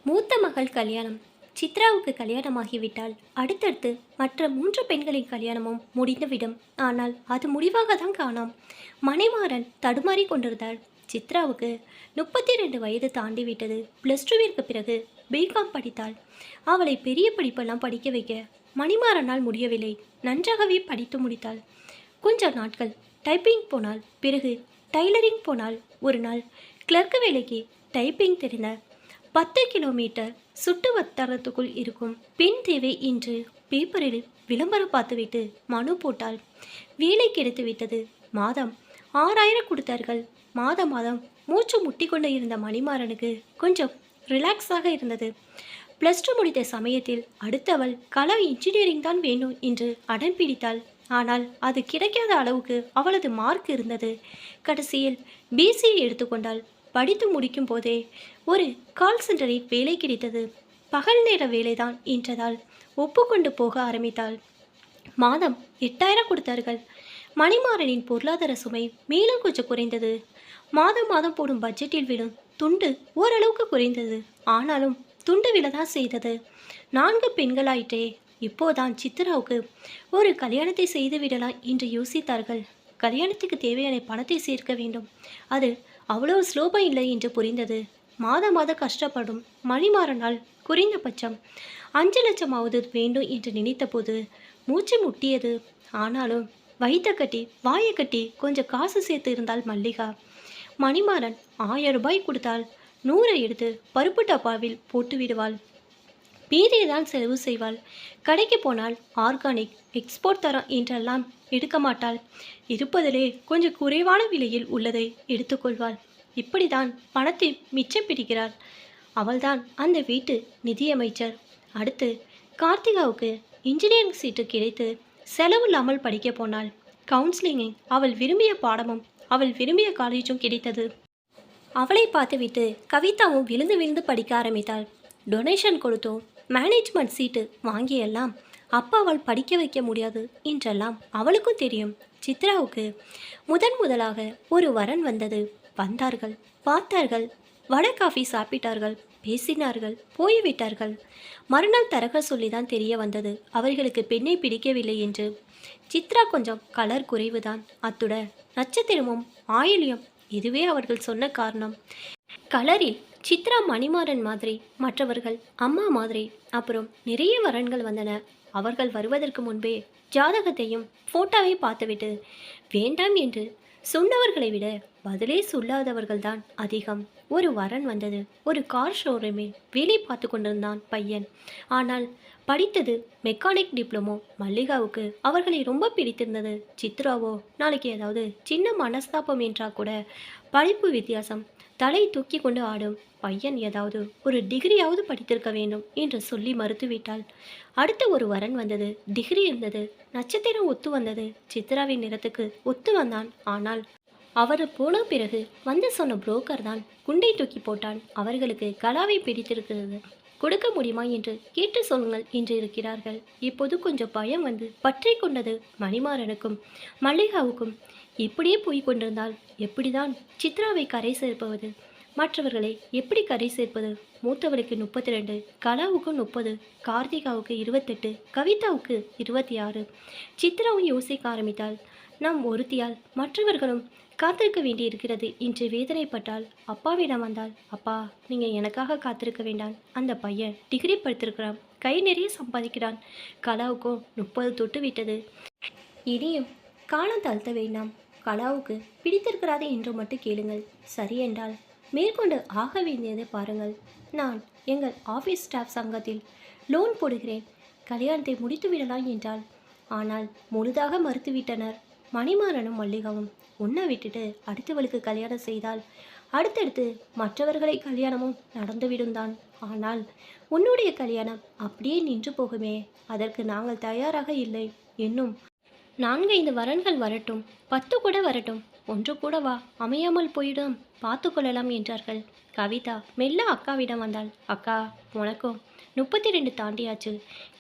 மூத்த மகள் கல்யாணம். சித்ராவுக்கு கல்யாணமாகிவிட்டால் அடுத்தடுத்து மற்ற 3 பெண்களின் கல்யாணமும் முடிந்துவிடும். ஆனால் அது முடிவாக தான் காணோம். மணிமாறன் தடுமாறி கொண்டிருந்தாள். சித்ராவுக்கு 32 வயது தாண்டிவிட்டது. +2விற்கு பிறகு பிகாம் படித்தாள். அவளை பெரிய படிப்பெல்லாம் படிக்க வைக்க மணிமாறனால் முடியவில்லை. நன்றாகவே படித்து முடித்தாள். கொஞ்ச நாட்கள் டைப்பிங் போனாள். பிறகு டைலரிங் போனாள். ஒரு நாள் கிளர்க் வேலைக்கு டைப்பிங் தெரிந்த 10 கிலோமீட்டர் சுட்டு வட்டாரத்துக்குள் இருக்கும் பெண் தேவை என்று பேப்பரில் விளம்பரம் பார்த்துவிட்டு மனு போட்டால் வேலை கிடைத்து விட்டது. மாதம் 6000 கொடுத்தார்கள். மாதம் மாதம் மூச்சு முட்டி கொண்டு இருந்த மணிமாறனுக்கு கொஞ்சம் ரிலாக்ஸாக இருந்தது. +2 முடித்த சமயத்தில் அடுத்தவள் கலா இன்ஜினியரிங் தான் வேண்டும் என்று அடம் பிடித்தாள். ஆனால் அது கிடைக்காத அளவுக்கு அவளது மார்க் இருந்தது. கடைசியில் பிசிஏ எடுத்துக்கொண்டாள். படித்து முடிக்கும் போதே ஒரு கால் சென்டரில் வேலை கிடைத்தது. பகல் நேர வேலைதான் என்றதால் ஒப்புக்கொண்டு போக ஆரம்பித்தாள். மாதம் 8000 கொடுத்தார்கள். மணிமாறனின் பொருளாதார சுமை மேலும் கொஞ்சம் குறைந்தது. மாதம் மாதம் போடும் பட்ஜெட்டில் விடும் துண்டு ஓரளவுக்கு குறைந்தது. ஆனாலும் துண்டு விழதான் செய்தது. 4 பெண்களாயிற்றே. இப்போதான் சித்ராவுக்கு ஒரு கல்யாணத்தை செய்து விடலாம் என்று யோசித்தார்கள். கல்யாணத்துக்கு தேவையான பணத்தை சேர்க்க வேண்டும். அது அவ்வளோ சுலபம் இல்லை என்று புரிந்தது. மாதம் மாதம் கஷ்டப்படும் மணிமாறனால் குறைந்தபட்சம் 5 லட்சமாவது வேண்டும் என்று நினைத்தபோது மூச்சு முட்டியது. ஆனாலும் வயிற்ற கட்டி வாயை கட்டி கொஞ்சம் காசு சேர்த்து இருந்தால் மல்லிகா. மணிமாறன் 1000 ரூபாய் கொடுத்தால் 100 எடுத்து பருப்பு டப்பாவில் போட்டு விடுவாள். மீதியை தான் செலவு செய்வாள். கடைக்கு போனால் ஆர்கானிக் எக்ஸ்போர்ட் தரம் என்றெல்லாம் எடுக்க மாட்டாள். இருப்பதிலே கொஞ்சம் குறைவான விலையில் உள்ளதை எடுத்துக்கொள்வாள். இப்படிதான் பணத்தை மிச்சம் பிடிக்கிறாள். அவள்தான் அந்த வீட்டு நிதியமைச்சர். அடுத்து கார்த்திகாவுக்கு இன்ஜினியரிங் சீட்டு கிடைத்து செலவு இல்லாமல் படிக்க போனாள். கவுன்சிலிங்கில் அவள் விரும்பிய பாடமும் அவள் விரும்பிய காலேஜும் கிடைத்தது. அவளை பார்த்துவிட்டு கவிதாவும் விழுந்து விழுந்து படிக்க ஆரம்பித்தாள். டொனேஷன் கொடுத்தோம், மேனேஜ்மெண்ட் சீட்டு வாங்கியெல்லாம் அப்பாவால் படிக்க வைக்க முடியாது என்றெல்லாம் அவளுக்கும் தெரியும். சித்ராவுக்கு முதலாக ஒரு வரன் வந்தது. வந்தார்கள், பார்த்தார்கள், வடை காஃபி சாப்பிட்டார்கள், பேசினார்கள், போய்விட்டார்கள். மறுநாள் தரக சொல்லிதான் தெரிய வந்தது அவர்களுக்கு பெண்ணை பிடிக்கவில்லை என்று. சித்ரா கொஞ்சம் கலர் குறைவுதான். அத்துடன் நட்சத்திரமும் ஆயிலியம் இதுவே அவர்கள் சொன்ன காரணம். கலரில் சித்ரா மணிமாறன் மாதிரி, மற்றவர்கள் அம்மா மாதிரி. அப்புறம் நிறைய வரன்கள் வந்தன. அவர்கள் வருவதற்கு முன்பே ஜாதகத்தையும் ஃபோட்டோவை பார்த்துவிட்டு வேண்டாம் என்று சொன்னவர்களை விட பதிலே சொல்லாதவர்கள்தான் அதிகம். ஒரு வரன் வந்தது. ஒரு கார் ஷோரூமில் வேலை பார்த்து கொண்டிருந்தான் பையன். ஆனால் படித்தது மெக்கானிக் டிப்ளமோ. மல்லிகாவுக்கு அவர்களை ரொம்ப பிடித்திருந்தது. சித்ராவோ நாளைக்கு ஏதாவது சின்ன மனஸ்தாபம் என்றால் கூட படிப்பு வித்தியாசம் தலை தூக்கி கொண்டு ஆடும். பையன் ஏதாவது ஒரு டிகிரியாவது படித்திருக்க வேண்டும் என்று சொல்லி மறுத்துவிட்டாள். அடுத்த ஒரு வரன் வந்தது. டிகிரி இருந்தது, நட்சத்திரம் ஒத்து வந்தது, சித்ராவின் நிறத்துக்கு ஒத்து வந்தான். ஆனால் அவர் போன பிறகு வந்து சொன்ன புரோக்கர் தான் குண்டை தூக்கி போட்டான். அவர்களுக்கு கலாவை பிடித்திருக்கிறது, கொடுக்க முடியுமா என்று கேட்டு சொல்லுங்கள் என்று இருக்கிறார்கள். இப்போது கொஞ்சம் பயம் வந்து பற்றி கொண்டது மணிமாறனுக்கும் மல்லிகாவுக்கும். இப்படியே போய் கொண்டிருந்தால் எப்படிதான் சித்ராவை கரை சேர்ப்பது? மற்றவர்களை எப்படி கரை சேர்ப்பது? மூத்தவளுக்கு 32, கலாவுக்கு 30, கார்த்திகாவுக்கு 28, கவிதாவுக்கு 26. சித்ராவும் யோசிக்க ஆரம்பித்தாள். நாம் ஒருத்தியால் மற்றவர்களும் காத்திருக்க வேண்டி இருக்கிறது என்று வேதனைப்பட்டால் அப்பாவிடம் வந்தாள். அப்பா, நீங்கள் எனக்காக காத்திருக்க வேண்டாம். அந்த பையன் டிகிரி படித்திருக்கிறான், கை நிறைய சம்பாதிக்கிறான். கலாவுக்கும் 30 தொட்டு விட்டது. இனியும் காலம் தாழ்த்த வேண்டாம். கலாவுக்கு பிடித்திருக்கிறாது என்று மட்டும் கேளுங்கள். சரி என்றால் மேற்கொண்டு ஆக வேண்டியதை பாருங்கள். நான் எங்கள் ஆஃபீஸ் ஸ்டாஃப் சங்கத்தில் லோன் போடுகிறேன். கல்யாணத்தை முடித்து விடலாம் என்றால். ஆனால் முழுதாக மறுத்துவிட்டனர் மணிமாறனும் மல்லிகாவும். உன்னை விட்டுட்டு அடுத்தவளுக்கு கல்யாணம் செய்தால் அடுத்தடுத்து மற்றவர்களை கல்யாணமும் நடந்துவிடும் தான். ஆனால் உன்னுடைய கல்யாணம் அப்படியே நின்று போகுமே. அதற்கு நாங்கள் தயாராக இல்லை. இன்னும் 4-5 வரன்கள் வரட்டும், 10 கூட வரட்டும். ஒன்று கூடவா அமையாமல் போயிடும், பார்த்து கொள்ளலாம் என்றார்கள். கவிதா மெல்ல அக்காவிடம் வந்தாள். அக்கா, உனக்கும் 32 தாண்டியாச்சு.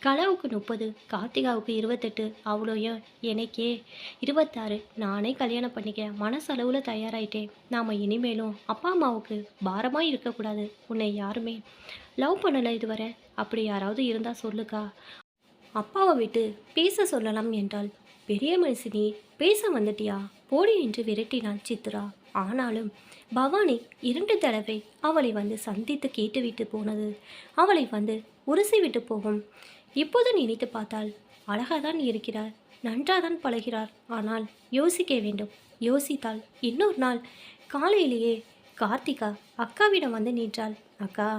கலாவுக்கு 30, கார்த்திகாவுக்கு 28, அவ்வளோயும் எனக்கே 26. நானே கல்யாணம் பண்ணிக்க மனசளவில் தயாராயிட்டேன். நாம் இனிமேலும் அப்பா அம்மாவுக்கு பாரமாக இருக்கக்கூடாது. உன்னை யாருமே லவ் பண்ணலை இதுவரை. அப்படி யாராவது இருந்தால் சொல்லுக்கா, அப்பாவை விட்டு பேச சொல்லலாம் என்றாள். பெரிய மனுஷினி, பேச வந்துட்டியா, போடி என்று விரட்டினாள் சித்ரா. ஆனாலும் பவானி 2 தடவை அவளை வந்து சந்தித்து கேட்டுவிட்டு போனது அவளை வந்து உரசி விட்டு போகும். இப்போது நினைத்து பார்த்தால் அழகாதான் இருக்கிறார், நன்றாதான் பழகிறார். ஆனால் யோசிக்க வேண்டும். யோசித்தால் இன்னொரு நாள் காலையிலேயே கார்த்திகா அக்காவிடம் வந்து நின்றாள். அக்கா,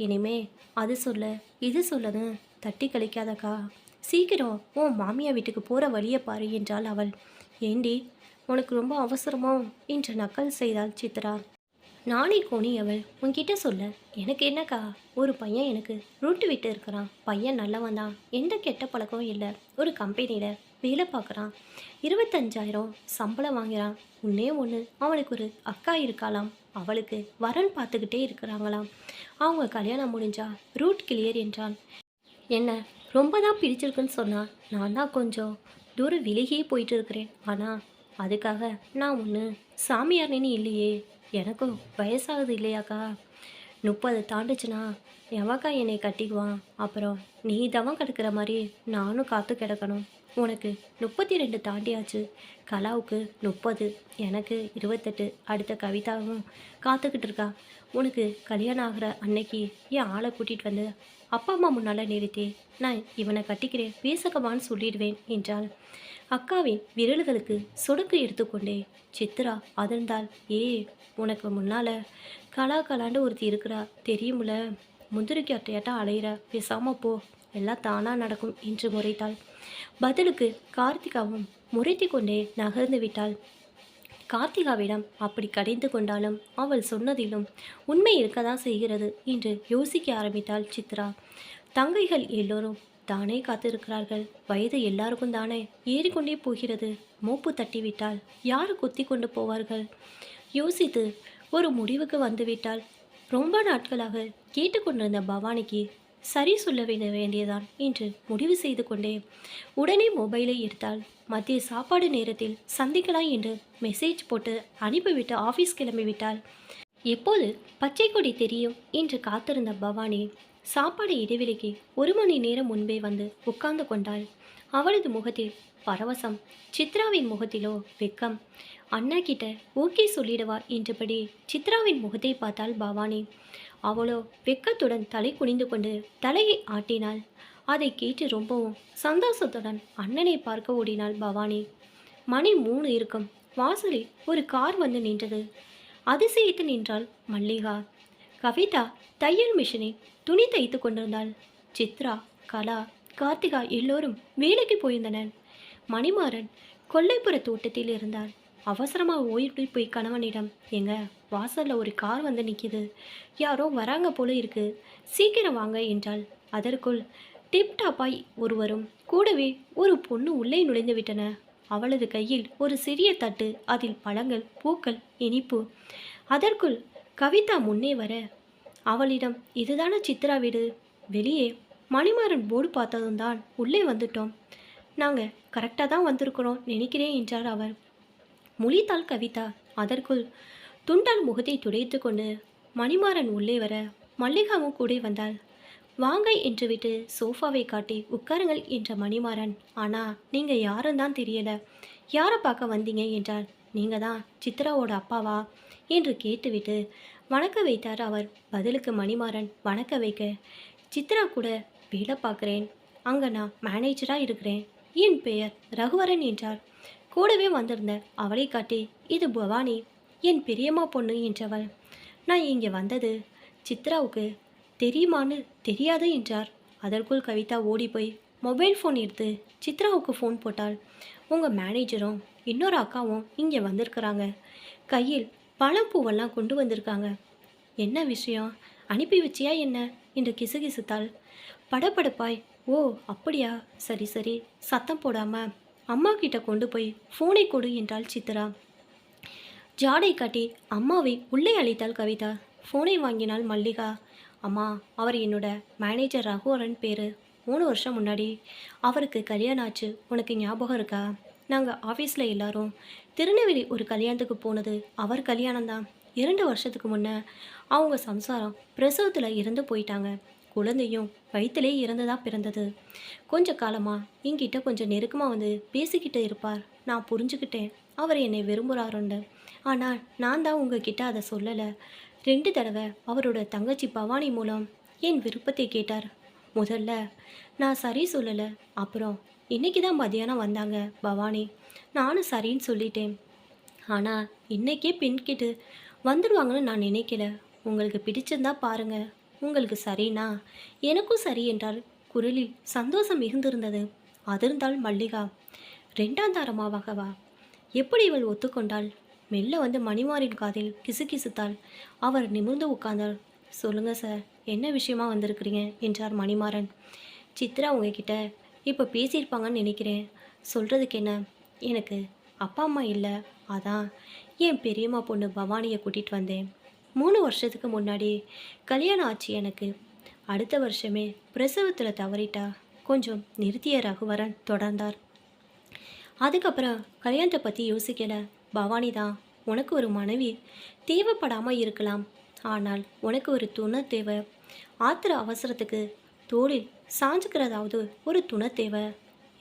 இனிமே அது சொல்ல இது சொல்லன்னு தட்டி கழிக்காதக்கா. சீக்கிரம் உன் மாமியா வீட்டுக்கு போகிற வழியை பாரு என்றாள் அவள். ஏண்டி, உனக்கு ரொம்ப அவசரமோ என்று நக்கல் செய்தாள் சித்ரா. நானே கோணி அவள் உன்கிட்ட சொல்ல, எனக்கு என்னக்கா, ஒரு பையன் எனக்கு ரூட்டு விட்டு இருக்கிறான். பையன் நல்லவன் தான், எந்த கெட்ட பழக்கமும் இல்லை. ஒரு கம்பெனியில் வேலை பார்க்குறான், 25,000 சம்பளம் வாங்கிறான். ஒன்றே ஒன்று, அவனுக்கு ஒரு அக்கா இருக்காளாம். அவளுக்கு வரன் பார்த்துக்கிட்டே இருக்கிறாங்களாம். அவங்க கல்யாணம் முடிஞ்சா ரூட் கிளியர் என்றான். என்ன ரொம்ப தான் பிடிச்சிருக்குன்னு சொன்னா, நான் தான் கொஞ்சம் தூரம் விலகியே போயிட்டு இருக்கிறேன். ஆனால் அதுக்காக நான் ஒன்று சாமியார்னு இல்லையே. எனக்கும் வயசாகுது இல்லையாக்கா. 30 தாண்டுச்சுன்னா எவக்கா என்னை கட்டிக்குவான். அப்புறம் நீ தவம் கிடக்கிற மாதிரி நானும் காத்து கிடக்கணும். உனக்கு 32 தாண்டியாச்சு, கலாவுக்கு 30, எனக்கு 28. அடுத்த கவிதாவும் காத்துக்கிட்டு இருக்கா. உனக்கு கல்யாணம் ஆகிற அன்னைக்கு என் ஆளை கூட்டிகிட்டு வந்து அப்பா அம்மா முன்னால் நிறுத்தி நான் இவனை கட்டிக்கிறேன் பேசக்கவான்னு சொல்லிடுவேன் என்றாள். அக்காவின் விரல்களுக்கு சொடுக்கு எடுத்துக்கொண்டே சித்ரா அதிர்ந்தாள். உனக்கு முன்னால் கலாண்டு ஒருத்தி இருக்கிறா தெரியுமில்ல, முந்திரிக்கு அட்டையாட்டம் அலையிற, பேசாமல் போ, எல்லாம் தானாக நடக்கும் என்று முறைத்தாள். பதிலுக்கு கார்த்திகாவும் முறைத்தி கொண்டே நகர்ந்து விட்டாள். கார்த்திகாவிடம் அப்படி கடிந்து கொண்டாலும் அவள் சொன்னதிலும் உண்மை இருக்கதான் செய்கிறது என்று யோசிக்க ஆரம்பித்தாள் சித்ரா. தங்கைகள் எல்லோரும் தானே காத்திருக்கிறார்கள். வயது எல்லாருக்கும் தானே ஏறிக்கொண்டே போகிறது. மூப்பு தட்டிவிட்டால் யார் குத்தி கொண்டு போவார்கள்? யோசித்து ஒரு முடிவுக்கு வந்துவிட்டாள். ரொம்ப நாட்களாக கேட்டுக்கொண்டிருந்த பவானிக்கு சரி சொல்ல வேண்டியதான் என்று முடிவு செய்து கொண்டே உடனே மொபைலை எடுத்தாள். மதிய சாப்பாடு நேரத்தில் சந்திக்கலாம் என்று மெசேஜ் போட்டு அனுப்பிவிட்டு ஆஃபீஸ் கிளம்பிவிட்டாள். எப்போது பச்சை கொடி தெரியும் என்று காத்திருந்த பவானி சாப்பாடு இடைவெளிக்கு 1 மணி நேரம் முன்பே வந்து உட்கார்ந்து கொண்டாள். அவளது முகத்தில் பரவசம், சித்ராவின் முகத்திலோ வெக்கம். அண்ணா கிட்ட ஓகே சொல்லிடுவா என்றபடி சித்ராவின் முகத்தை பார்த்தாள் பவானி. அவளோ வெக்கத்துடன் தலை குனிந்து கொண்டு தலையை ஆட்டினாள். அதை கேட்டு ரொம்பவும் சந்தோஷத்துடன் அண்ணனை பார்க்க ஓடினாள் பவானி. மணி 3 இருக்கும். வாசலில் ஒரு கார் வந்து நின்றது. அதிசயித்து நின்றாள் மல்லிகா. கவிதா தையல் மிஷினை துணி தைத்து கொண்டிருந்தாள். சித்ரா, கலா, கார்த்திகா எல்லோரும் வேலைக்கு போயிருந்தனர். மணிமாறன் கொல்லைப்புற தோட்டத்தில் இருந்தார். அவசரமாக ஓடி போய் கணவனிடம், எங்க வாசலில் ஒரு கார் வந்து நிற்கிது, யாரோ வராங்க போல இருக்கு, சீக்கிரம் வாங்க என்றாள். அதற்குள் டிப்டாப்பாய் ஒருவரும் கூடவே ஒரு பொண்ணு உள்ளே நுழைந்து விட்டன. அவளது கையில் ஒரு சிறிய தட்டு, அதில் பழங்கள், பூக்கள், இனிப்பு. அதற்குள் கவிதா முன்னே வர அவளிடம், இதுதான சித்ரா வீடு? வெளியே மணிமாறன் போர்டு பார்த்ததும் தான் உள்ளே வந்துட்டோம். நாங்கள் கரெக்டாக தான் வந்திருக்கிறோம் நினைக்கிறேன் என்றார் அவர். முழித்தாள் கவிதா. அதற்குள் துண்டால் முகத்தை துடைத்து கொண்டு மணிமாறன் உள்ளே வர மல்லிகாவும் கூட வந்தாள். வாங்க என்று விட்டு சோஃபாவை காட்டி உட்காருங்கள் என்ற மணிமாறன், ஆனால் நீங்கள் யாரும் தான் தெரியல, யாரை பார்க்க வந்தீங்க என்றார். நீங்கள் தான் சித்ராவோட அப்பாவா என்று கேட்டுவிட்டு வணக்க வைத்தார் அவர். பதிலுக்கு மணிமாறன் வணக்க வைக்க, சித்ரா கூட வேலை பார்க்குறேன், அங்கே நான் மேனேஜராக இருக்கிறேன், என் பெயர் ரகுவரன் என்றார். கூடவே வந்திருந்த அவளை காட்டி, இது பவானி, என் பெரியம்மா பொண்ணு என்றவள். நான் இங்கே வந்தது சித்ராவுக்கு தெரியுமான்னு தெரியாது என்றார். அதற்குள் கவிதா ஓடி போய் மொபைல் ஃபோன் எடுத்து சித்ராவுக்கு ஃபோன் போட்டாள். உங்கள் மேனேஜரும் இன்னொரு அக்காவும் இங்கே வந்திருக்கிறாங்க, கையில் பழப்பூவெல்லாம் கொண்டு வந்திருக்காங்க. என்ன விஷயம், அனுப்பி வச்சியா என்ன என்று கிசுகிசுத்தாள். படபடப்பாய், ஓ அப்படியா, சரி சரி, சத்தம் போடாமல் அம்மா கிட்ட கொண்டு போய் ஃபோனை கொடு என்றாள் சித்ரா. ஜாடை காட்டி அம்மாவை உள்ளே அழைத்தாள் கவிதா. ஃபோனை வாங்கினாள் மல்லிகா. அம்மா, அவர் என்னோட மேனேஜர் ரகுவரன் பேர். 3 வருஷம் முன்னாடி அவருக்கு கல்யாணம் ஆச்சு. உனக்கு ஞாபகம் இருக்கா? நாங்கள் ஆஃபீஸில் எல்லாரும் திருநெல்வேலி ஒரு கல்யாணத்துக்கு போனது அவர் கல்யாணம்தான். 2 வருஷத்துக்கு முன்னே அவங்க சம்சாரம் பிரசவத்தில் இறந்து போயிட்டாங்க. குழந்தையும் வயிற்றிலே இறந்துதான் பிறந்தது. கொஞ்ச காலமாக என்கிட்ட கொஞ்சம் நெருக்கமாக வந்து பேசிக்கிட்டு இருப்பார். நான் புரிஞ்சுக்கிட்டேன் அவர் என்னை விரும்புகிறாருண்டு. ஆனால் நான் தான் உங்ககிட்ட அதை சொல்லலை. 2 தடவை அவரோட தங்கச்சி பவானி மூலம் என் விருப்பத்தை கேட்டார். முதல்ல நான் சரி சொல்லலை. அப்புறம் இன்னைக்கு தான் மதியானம் வந்தாங்க பவானி. நானும் சரின்னு சொல்லிட்டேன். ஆனால் இன்னைக்கே பெண்கிட்டு வந்துடுவாங்கன்னு நான் நினைக்கல. உங்களுக்கு பிடிச்சிருந்தா பாருங்க, உங்களுக்கு சரினா எனக்கும் சரி என்றால் குரலில் சந்தோஷம் மிகுந்திருந்தது. அதிர்ந்தாள் மல்லிகா. 2ஆம் தரமாகவா? எப்படி இவள் ஒத்துக்கொண்டாள்? மெல்ல வந்து மணிமாரின் காதில் கிசுகிசுத்தாள். அவர் நிமிர்ந்து உட்கார்ந்தார். சொல்லுங்க சார், என்ன விஷயமா வந்திருக்கிறீங்க என்றார் மணிமாறன். சித்ரா உங்ககிட்ட இப்போ பேசியிருப்பாங்கன்னு நினைக்கிறேன். சொல்கிறதுக்கு என்ன? எனக்கு அப்பா அம்மா இல்லை. அதான் என் பெரியம்மா பொண்ணு பவானியை கூட்டிகிட்டு வந்தேன். 3 வருஷத்துக்கு முன்னாடி கல்யாணம் ஆச்சு எனக்கு. அடுத்த வருஷமே பிரசவத்தில் தவறிட்டா. கொஞ்சம் நிறுத்திய ரகுவரன் தொடர்ந்தார். அதுக்கப்புறம் கல்யாணத்தை பற்றி யோசிக்கலை. பவானி தான் உனக்கு ஒரு மனைவி தேவைப்படாமல் இருக்கலாம். ஆனால் உனக்கு ஒரு துணை தேவை. ஆத்திர அவசரத்துக்கு தோளில் சாஞ்சுக்கிறதாவது ஒரு துணை தேவை.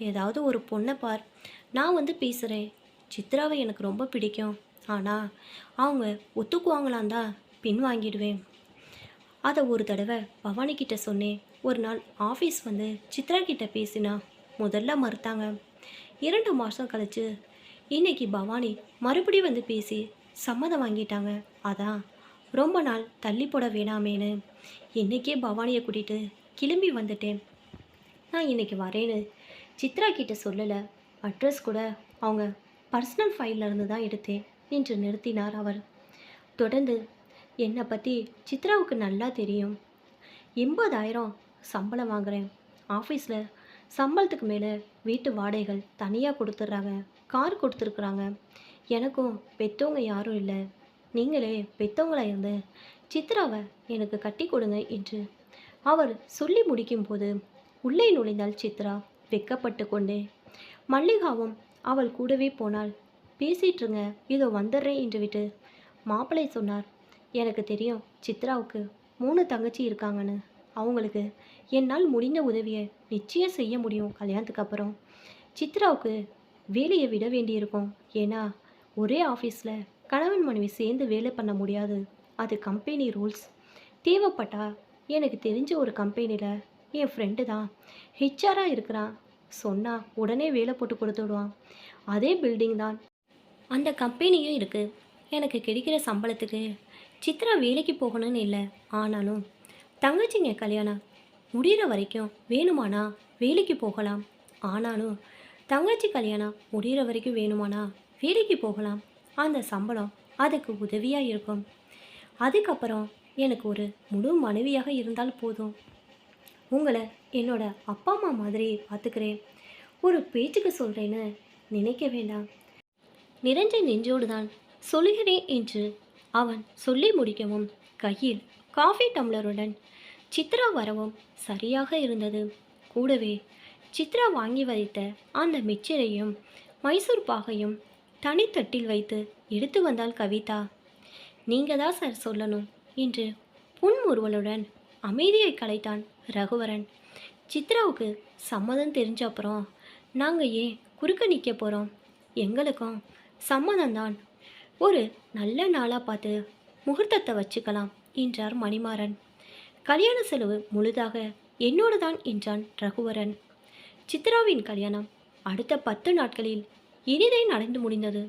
ஏதாவது ஒரு பொண்ணை பார். நான் வந்து பேசுகிறேன். சித்ராவை எனக்கு ரொம்ப பிடிக்கும். ஆனால் அவங்க ஒத்துக்குவாங்களான் தான் பின் வாங்கிடுவேன். அதை ஒரு தடவை பவானி கிட்ட சொன்னேன். ஒரு நாள் ஆஃபீஸ் வந்து சித்ரா கிட்ட பேசினா முதல்ல மறுத்தாங்க. 2 மாதம் கழிச்சு இன்னைக்கு பவானி மறுபடியும் வந்து பேசி சம்மதம் வாங்கிட்டாங்க. அதான் ரொம்ப நாள் தள்ளி போட வேணாமேன்னு இன்றைக்கே பவானியை கூட்டிகிட்டு கிளம்பி வந்துட்டேன். நான் இன்னைக்கு வரேன்னு சித்ரா கிட்ட சொல்லலை. அட்ரஸ் கூட அவங்க பர்சனல் ஃபைல்லேருந்து தான் எடுத்தேன் என்று நிறுத்தினார் அவர். தொடர்ந்து, என்னை பற்றி சித்ராவுக்கு நல்லா தெரியும். 80,000 சம்பளம் வாங்குகிறேன். ஆஃபீஸில் சம்பளத்துக்கு மேலே வீட்டு வாடகைகள் தனியாக கொடுத்துட்றாங்க. கார் கொடுத்துருக்குறாங்க. எனக்கும் பெற்றவங்க யாரும் இல்லை. நீங்களே பெற்றவங்களா இருந்து சித்ராவை எனக்கு கட்டி கொடுங்க என்று அவர் சொல்லி முடிக்கும்போது உள்ளே நுழைந்தாள் சித்ரா வெக்கப்பட்டு கொண்டே. மல்லிகாவும் அவள் கூடவே போனாள். பேசிட்டுருங்க, இதோ வந்துடுறேன் என்று விட்டு மாப்பிள்ளை சொன்னார். எனக்கு தெரியும் சித்ராவுக்கு 3 தங்கச்சி இருக்காங்கன்னு. அவங்களுக்கு என்னால் முடிந்த உதவியை நிச்சயம் செய்ய முடியும். கல்யாணத்துக்கு அப்புறம் சித்ராவுக்கு வேலையை விட வேண்டியிருக்கும். ஏன்னா ஒரே ஆஃபீஸில் கணவன் மனைவி சேர்ந்து வேலை பண்ண முடியாது. அது கம்பெனி ரூல்ஸ். தேவைப்பட்டா எனக்கு தெரிஞ்ச ஒரு கம்பெனியில் என் ஃப்ரெண்டு தான் ஹெச்ஆராக இருக்கிறான். சொன்னால் உடனே வேலை போட்டு கொடுத்துடுவான். அதே பில்டிங் தான் அந்த கம்பெனியும் இருக்குது. எனக்கு கிடைக்கிற சம்பளத்துக்கு சித்ரா வேலைக்கு போகணும்னு இல்லை. ஆனாலும் தங்கச்சிங்க கல்யாணம் முடிகிற வரைக்கும் வேணுமானா வேலைக்கு போகலாம். ஆனாலும் தங்கச்சி கல்யாணம் முடிகிற வரைக்கும் வேணுமானா வேலைக்கு போகலாம். அந்த சம்பளம் அதுக்கு உதவியாக இருக்கும். அதுக்கப்புறம் எனக்கு ஒரு முழு மனைவியாக இருந்தால் போதும். உங்களை என்னோட அப்பா அம்மா மாதிரி பார்த்துக்கிறேன். ஒரு பேச்சுக்கு சொல்கிறேன்னு நினைக்க வேண்டாம். நிறைஞ்ச நெஞ்சோடு தான் சொல்லுகிறேன் என்று அவன் சொல்லி முடிக்கவும் கையில் காஃபி டம்ளருடன் சித்ரா வரவும் சரியாக இருந்தது. கூடவே சித்ரா வாங்கி வைத்த அந்த மிச்சரையும் மைசூர் பாகையும் தனித்தட்டில் வைத்து எடுத்து வந்தாள் கவிதா. நீங்கள் தான் சார் சொல்லணும் என்று புன்முறுவலுடன் அமைதியை கலைத்தான் ரகுவரன். சித்ராவுக்கு சம்மதம் தெரிஞ்ச அப்புறம் நாங்கள் ஏன் குறுக்க நிற்க போகிறோம்? எங்களுக்கும் சம்மதம்தான். ஒரு நல்ல நாளாக பார்த்து முகூர்த்தத்தை வச்சுக்கலாம் என்றார் மணிமாறன். கல்யாண செலவு முழுதாக என்னோடு தான் என்றான் ரகுவரன். சித்ராவின் கல்யாணம் அடுத்த 10 நாட்களில் இனிதே நடந்து முடிந்தது.